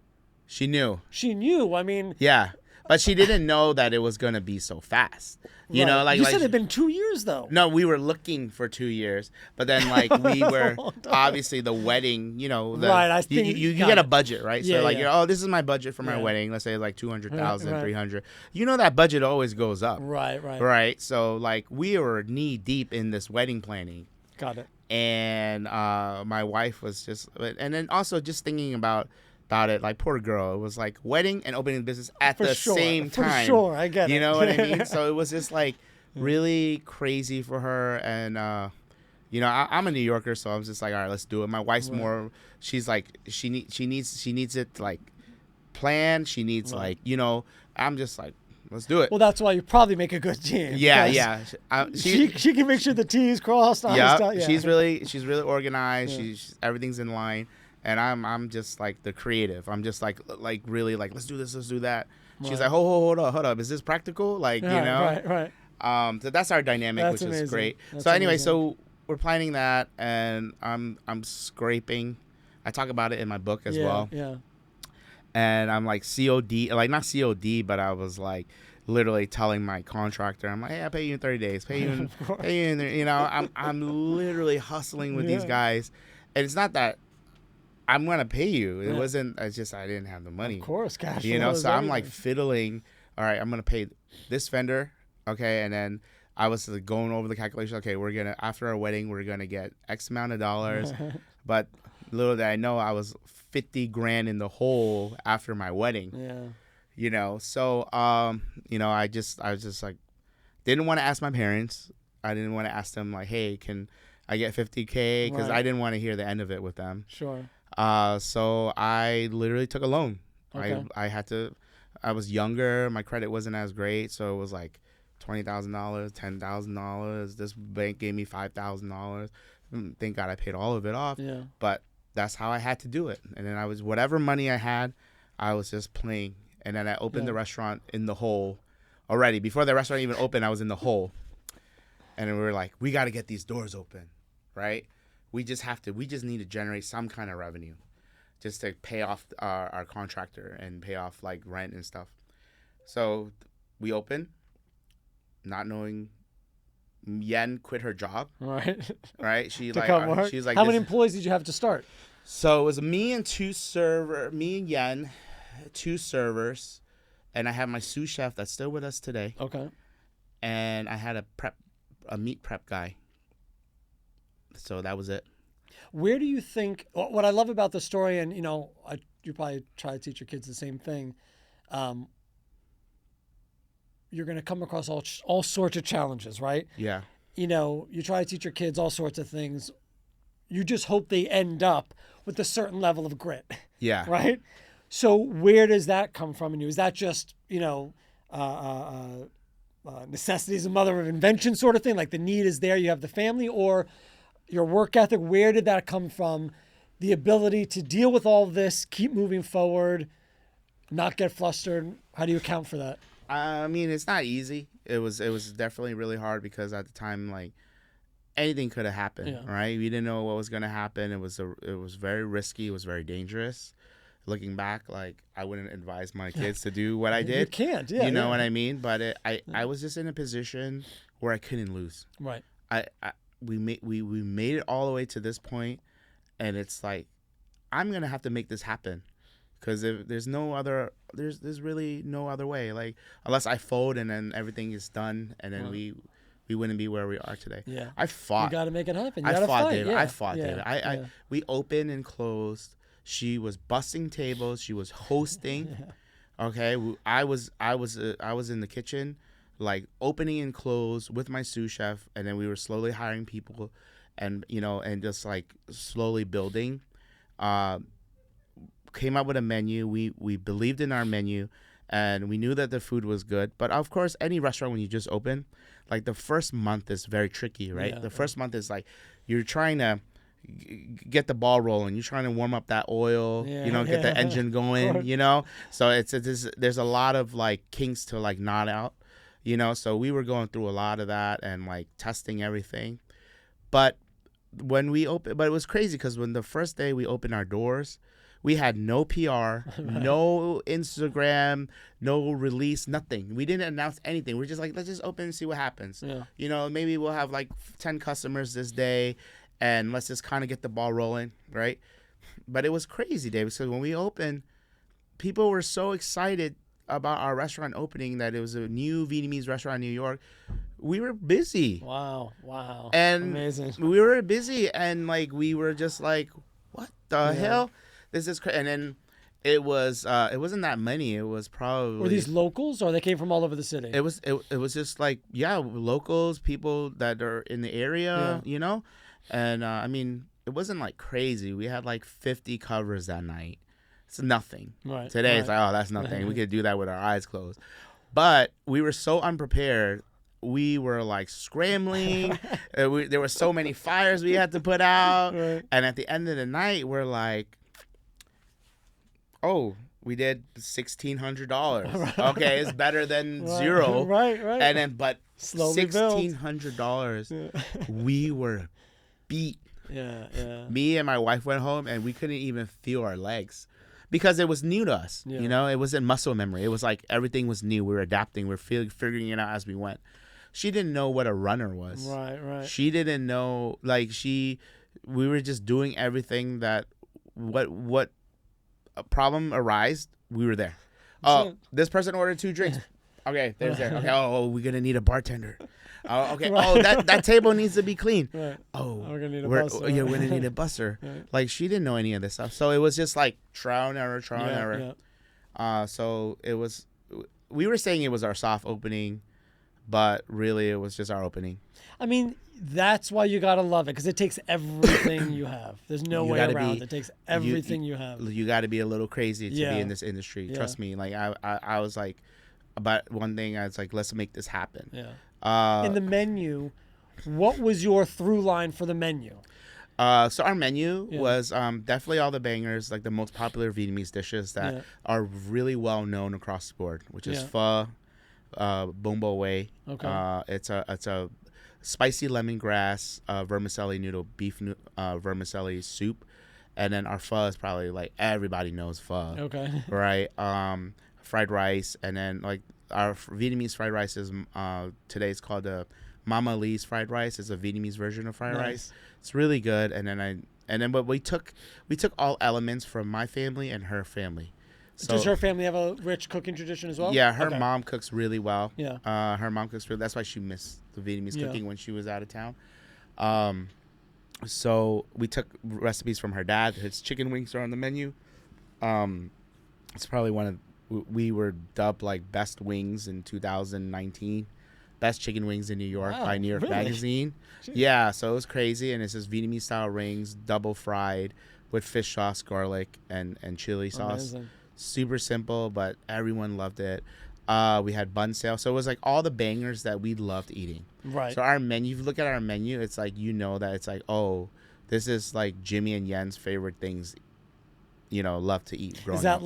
She knew. She knew. I mean, Yeah, but she didn't know that it was gonna be so fast. You right. know, like you said it'd been 2 years though. No, we were looking for 2 years, but then like we That's a were long time. obviously the wedding. You know, Right, I you, think- you got get a it. budget, right? Yeah, So like, yeah. you're, oh, this is my budget for my Yeah. wedding. Let's say like 200,000, Right. 300. You know, that budget always goes up, Right. right? So like we were knee deep in this wedding planning. Got it. And my wife was just, and then also just thinking about it, like, poor girl, it was like wedding and opening the business at For the sure. same time. For sure, I get it. You know what I mean? So it was just like really crazy for her. And you know, I'm a New Yorker, so I was just like, all right, let's do it. My wife's Right. more, she's like, she needs it like planned. She needs Right. like, you know, I'm just like, let's do it. Well, that's why you probably make a good team. Yeah, because yeah. She can make sure the T's crossed. I's Yeah, dotted. she's really organized. Yeah. She's everything's in line, and I'm just like the creative. I'm just like really like, let's do this, let's do that. She's Right. like, hold up, is this practical? Like, you know, Right. So that's our dynamic, That's which amazing. is great. That's So anyway, amazing. so we're planning that, and I'm scraping. I talk about it in my book as Yeah, well, Yeah. and I'm like COD, like not COD, but I was like literally telling my contractor, I'm like, hey, I'll pay you in 30 days, pay you in, Of course. pay you in, you know, I'm literally hustling with these Yeah. guys, and it's not that I'm gonna pay you. It Yeah. wasn't. It's just I didn't have the money. Of course, cash You flow know, is so I'm like everything. fiddling. All right, I'm gonna pay this vendor, okay, and then I was like going over the calculation. Okay, we're gonna, after our wedding, we're gonna get X amount of dollars, but little did I know I was 50 grand in the hole after my wedding. Yeah. You know, so you know, I was just like, didn't want to ask my parents. I didn't want to ask them like, hey, can I get 50K? Because Right. I didn't want to hear the end of it with them. Sure. So I literally took a loan. Okay. I had to. I was younger. My credit wasn't as great, so it was like $20,000, $10,000. This bank gave me $5,000. Thank God I paid all of it off. Yeah. But that's how I had to do it. And then I was, whatever money I had, I was just playing. And then I opened Yeah. the restaurant in the hole already. Before the restaurant even opened, I was in the hole. And then we were like, we got to get these doors open, right? We just need to generate some kind of revenue just to pay off our contractor and pay off like rent and stuff. So we opened, not knowing. Yen quit her job, Right. right? She To come work. she's like, How this- many employees did you have to start? So it was me and me and Yen, 2 servers, and I have my sous chef that's still with us today, Okay. and I had a meat prep guy. So that was it. Where do you think, what I love about the story, and you know, you probably try to teach your kids the same thing. You're going to come across all sorts of challenges, right? Yeah. You know, you try to teach your kids all sorts of things. You just hope they end up with a certain level of grit, Yeah. right? So where does that come from in you? Is that just, you know, necessity is the mother of invention sort of thing? Like the need is there, you have the family, or your work ethic? Where did that come from? The ability to deal with all this, keep moving forward, not get flustered. How do you account for that? I mean, it's not easy. It was definitely really hard because at the time, like, anything could have happened, Yeah. right? We didn't know what was gonna happen. It was very risky. It was very dangerous. Looking back, like, I wouldn't advise my kids to do what I did. You can't, yeah. You know yeah. what I mean? But I was just in a position where I couldn't lose. Right. We made it all the way to this point, and it's like, I'm gonna have to make this happen, because if there's really no other way. Like, unless I fold and then everything is done, and then Right. we wouldn't be where we are today. Yeah. I You fought. got to make it happen. You I got to fought fight. David. Yeah. I fought yeah. David. yeah. We opened and closed. She was busting tables. She was hosting. Yeah. Okay, I was in the kitchen, like opening and close with my sous chef, and then we were slowly hiring people, and and just like slowly building. Uh, Came up with a menu. We believed in our menu, and we knew that the food was good. But of course, any restaurant when you just open, like the first month is very tricky, right? Yeah, the first month is like you're trying to get the ball rolling. You're trying to warm up that oil, get the engine going, So there's a lot of like kinks to like knot out, So we were going through a lot of that and like testing everything. But when we opened, but it was crazy because when the first day we opened our doors, we had no PR, no Instagram, no release, nothing. We didn't announce anything. We're just like, let's just open and see what happens. Yeah. Maybe we'll have like 10 customers this day, and let's just kind of get the ball rolling, right? But it was crazy, Dave, because when we opened, people were so excited about our restaurant opening that it was a new Vietnamese restaurant in New York. We were busy. Wow. And amazing. We were busy, and like we were just like, what the hell? This is crazy. And then it wasn't that many. It was probably. Were these locals, or they came from all over the city? It was just like locals, people that are in the area, and I mean it wasn't like crazy. We had like 50 covers that night. It's nothing. Right. Today it's like, oh, that's nothing. We could do that with our eyes closed. But we were so unprepared. We were like scrambling. There were so many fires we had to put out, and at the end of the night, we're like, oh, we did $1,600. Okay, it's better than zero. Right. And then, but slowly $1,600, we were beat. Yeah. Me and my wife went home, and we couldn't even feel our legs because it was new to us. Yeah. It wasn't muscle memory. It was like everything was new. We were adapting. We were figuring it out as we went. She didn't know what a runner was. Right. She didn't know, we were just doing everything that what a problem arised, we were there. Oh, this person ordered 2 drinks. Okay, there's there. Okay, we're gonna need a bartender. Oh, okay. Right. Oh, that table needs to be clean. Right. Oh, we're gonna need a we're busser. gonna need a busser. Right. Like she didn't know any of this stuff, so it was just like trial and error. Yeah. So it was. We were saying it was our soft opening, but really it was just our opening. I mean, that's why you gotta love it, because it takes everything you have. There's no way around it. It takes everything you have. You got to be a little crazy to be in this industry. Yeah. Trust me. Like I was like, about one thing, I was like, let's make this happen. Yeah. In the menu, what was your through line for the menu? So our menu was definitely all the bangers, like the most popular Vietnamese dishes that are really well known across the board, which is pho, bông bò Huế. Okay. It's a spicy lemongrass vermicelli noodle beef vermicelli soup, and then our pho is probably like everybody knows pho. Okay. Right. Fried rice, and then like our Vietnamese fried rice is today it's called the Mama Lee's fried rice. It's a Vietnamese version of fried rice. It's really good. But we took all elements from my family and her family. So, does her family have a rich cooking tradition as well? Yeah, her mom cooks really well. Yeah. Her mom cooks really. That's why she missed the Vietnamese cooking when she was out of town. So we took recipes from her dad. His chicken wings are on the menu. It's probably we were dubbed like best wings in 2019. Best chicken wings in New York by New York Magazine. Jeez. Yeah, so it was crazy, and it's just Vietnamese style rings, double fried with fish sauce, garlic, and chili sauce. Amazing. Super simple, but everyone loved it. We had bun sale, so it was like all the bangers that we loved eating. Right. So our menu, if you look at our menu, it's like that it's like, oh, this is like Jimmy and Yen's favorite things. Love to eat. Is that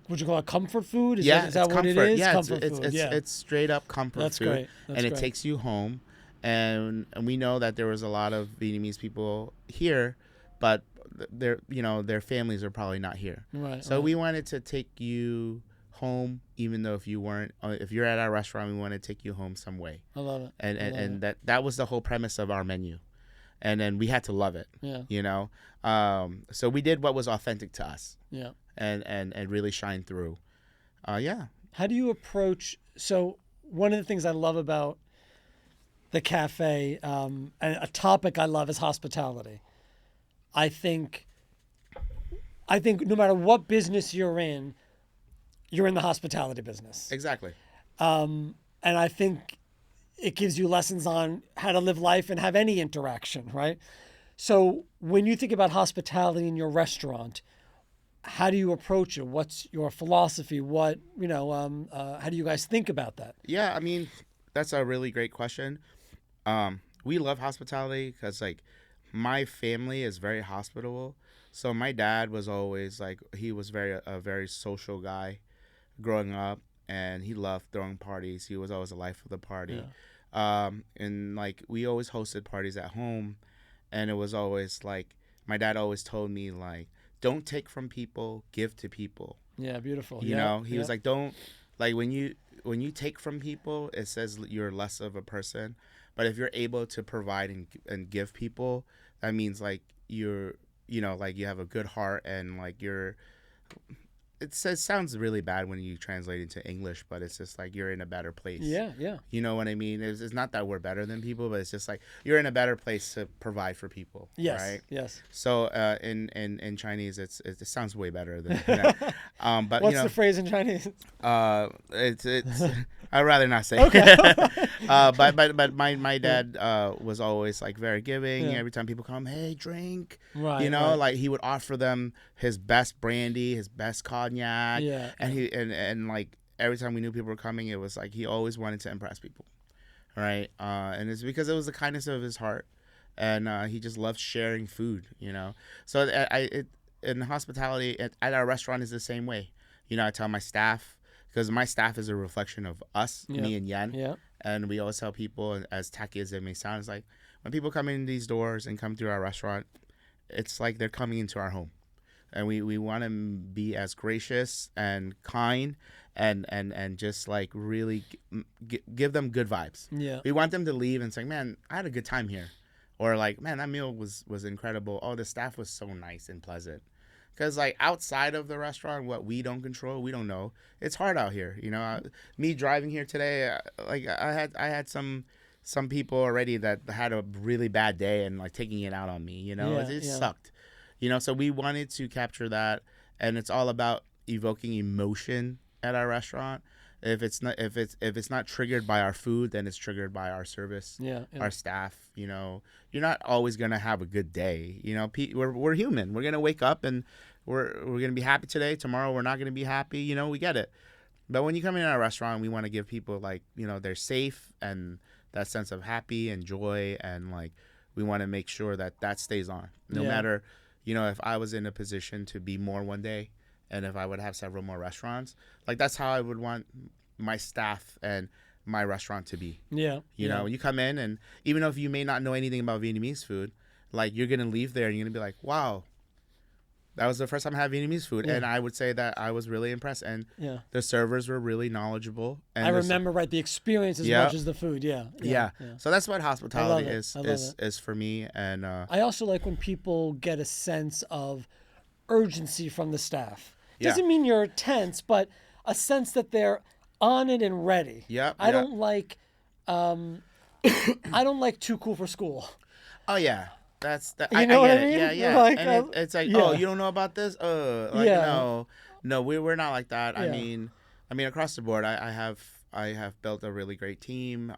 would you call it comfort food? Is that it's what it comfort. is? Yeah, comfort it's food. it's straight up comfort That's food. Great. That's and great. It takes you home. And we know that there was a lot of Vietnamese people here, but their families are probably not here. Right. So we wanted to take you home, even though if you're at our restaurant, we want to take you home some way. I love it. And that was the whole premise of our menu. And then we had to love it. Yeah. So we did what was authentic to us. Yeah. And really shine through. Yeah. How do you approach? So one of the things I love about the cafe, and a topic I love is hospitality. I think no matter what business you're in the hospitality business. Exactly. And I think it gives you lessons on how to live life and have any interaction, right? So when you think about hospitality in your restaurant, how do you approach it? What's your philosophy? How do you guys think about that? Yeah, I mean, that's a really great question. We love hospitality because like my family is very hospitable. So my dad was always like he was a very social guy growing up, and he loved throwing parties. He was always the life of the party. And like we always hosted parties at home, and it was always like my dad always told me like don't take from people, give to people. Yeah, beautiful. You know, he was like don't like when you take from people, it says you're less of a person. But if you're able to provide and give people, that means like you're like you have a good heart and like sounds really bad when you translate into English, but it's just like you're in a better place. Yeah, yeah. You know what I mean? It's not that we're better than people, but it's just like you're in a better place to provide for people. Yes, right? yes. So in Chinese, it sounds way better than that. But what's the phrase in Chinese? It's I'd rather not say. Okay. But my dad was always like very giving. Yeah. Every time people come, hey, drink. Right. Like he would offer them his best brandy, his best cognac. Yeah. And he and like every time we knew people were coming, it was like he always wanted to impress people. Right. And it's because it was the kindness of his heart, and he just loved sharing food. So in hospitality at our restaurant is the same way. I tell my staff. Because my staff is a reflection of us, me and Yan. Yeah. And we always tell people, and as tacky as it may sound, it's like when people come in these doors and come through our restaurant, it's like they're coming into our home. And we want to be as gracious and kind and just like really give them good vibes. Yeah. We want them to leave and say, man, I had a good time here. Or like, man, that meal was incredible. Oh, the staff was so nice and pleasant. Because like outside of the restaurant, what we don't control, we don't know. It's hard out here, Me driving here today, like I had some people already that had a really bad day and like taking it out on me. It sucked. So we wanted to capture that, and it's all about evoking emotion at our restaurant. If it's not triggered by our food, then it's triggered by our service, our staff. You're not always gonna have a good day. We're human. We're gonna wake up and we're gonna be happy today. Tomorrow we're not gonna be happy. We get it. But when you come in our restaurant, we want to give people like they're safe and that sense of happy and joy, and like we want to make sure that stays on. No matter if I was in a position to be more one day. And if I would have several more restaurants, like that's how I would want my staff and my restaurant to be. Yeah. When you come in, and even if you may not know anything about Vietnamese food, like you're going to leave there and you're going to be like, wow, that was the first time I had Vietnamese food. Yeah. And I would say that I was really impressed. And the servers were really knowledgeable. And I remember, the experience as much as the food. Yeah. So that's what hospitality is for me. And I also like when people get a sense of urgency from the staff. Doesn't mean you're tense, but a sense that they're on it and ready. I don't like I don't like too cool for school. Oh yeah. That's that. You know I what get I mean? it. Yeah. Like, And it's like, oh, you don't know about this? No, we're not like that. Yeah. I mean, across the board, I have built a really great team.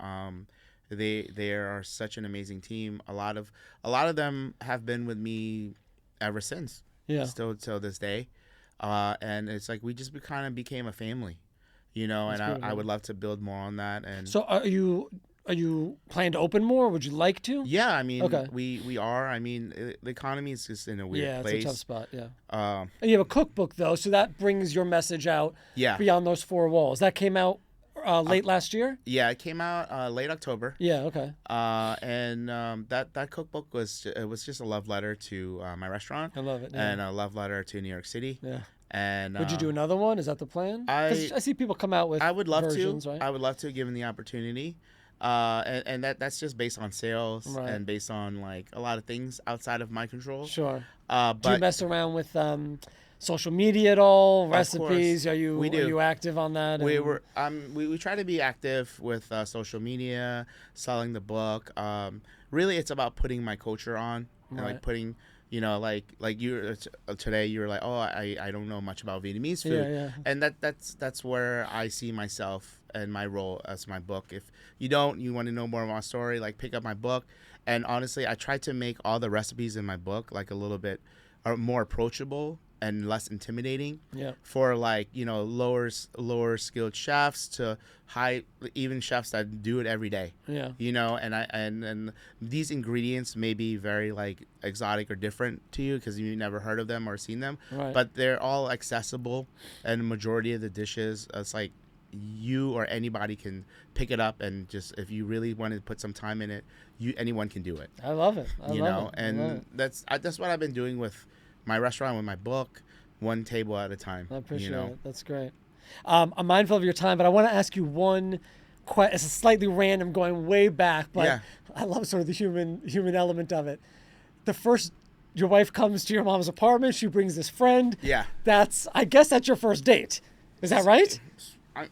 They are such an amazing team. A lot of them have been with me ever since. Yeah. Still till this day. And it's like we just kind of became a family, and I would love to build more on that. And so are you planning to open more? Would you like to? Yeah, I mean, okay. we are. I mean, the economy is just in a weird place. Yeah, it's a tough spot. Yeah. And you have a cookbook though, so that brings your message out. Beyond those four walls. That came out late last year. Yeah, it came out late October. Yeah. Okay. And that cookbook was just a love letter to my restaurant. I love it. Yeah. And a love letter to New York City. Yeah. And would you do another one? Is that the plan? I see people come out with. I would love versions, to. Right? I would love to, given the opportunity. And that's just based on sales and based on like a lot of things outside of my control. Sure. But do you mess around with social media at all? Recipes? Are you active on that? We try to be active with social media, selling the book. Really, it's about putting my culture on and like putting You know, like you today, you were like, oh, I don't know much about Vietnamese food, Yeah. and that's where I see myself and my role as my book. If you don't, you want to know more of my story, like pick up my book. And honestly, I try to make all the recipes in my book like a little bit more approachable and less intimidating Yeah. for like, you know, lower skilled chefs to high, even chefs that do it every day. Yeah. You know, and these ingredients may be very like exotic or different to you because you never heard of them or seen them, Right. but they're all accessible, and the majority of the dishes, it's like you or anybody can pick it up, and just if you really want to put some time in it, anyone can do it. I love it. You know, and that's what I've been doing with my restaurant, with my book, one table at a time. I appreciate you know? it. That's great. I'm mindful of your time, but I want to ask you one question. It's slightly random, going way back, but Yeah. I love sort of the human element of it. Your wife comes to your mom's apartment. She brings this friend. Yeah. I guess that's your first date. Is that right?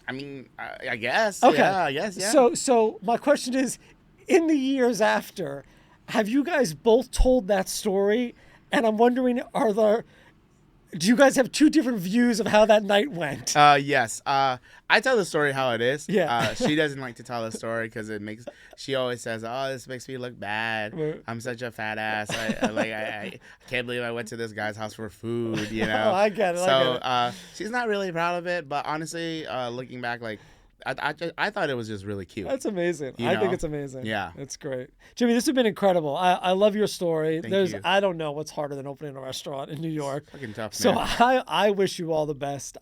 I mean, I guess. Okay. Yeah, I guess. Yeah. So my question is, in the years after, have you guys both told that story? And I'm wondering, do you guys have two different views of how that night went? Yes. I tell the story how it is. Yeah. She doesn't like to tell the story because she always says, oh, this makes me look bad. Right. I'm such a fat ass. I can't believe I went to this guy's house for food, you know? Oh, I get it. So she's not really proud of it, but honestly, looking back, like, I thought it was just really cute. That's amazing. You I think know? it's amazing. Yeah. It's great. Jimmy, this has been incredible. I love your story. Thank you. I don't know what's harder than opening a restaurant in New York. Fucking tough, So man. I wish you all the best.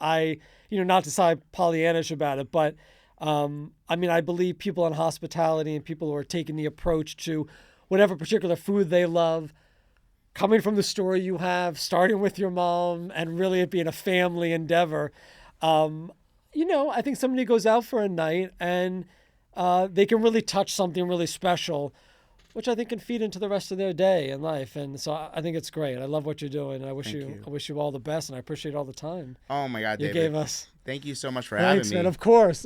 Not to sound Pollyannish about it, but I believe people in hospitality and people who are taking the approach to whatever particular food they love, coming from the story you have, starting with your mom, and really it being a family endeavor. I think somebody goes out for a night and they can really touch something really special, which I think can feed into the rest of their day and life. And so I think it's great. I love what you're doing. And I wish you all the best, and I appreciate all the time Oh my God, you David. gave us. Thank you so much for Thanks, having me. man. Of course.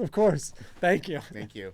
Thank you. Thank you.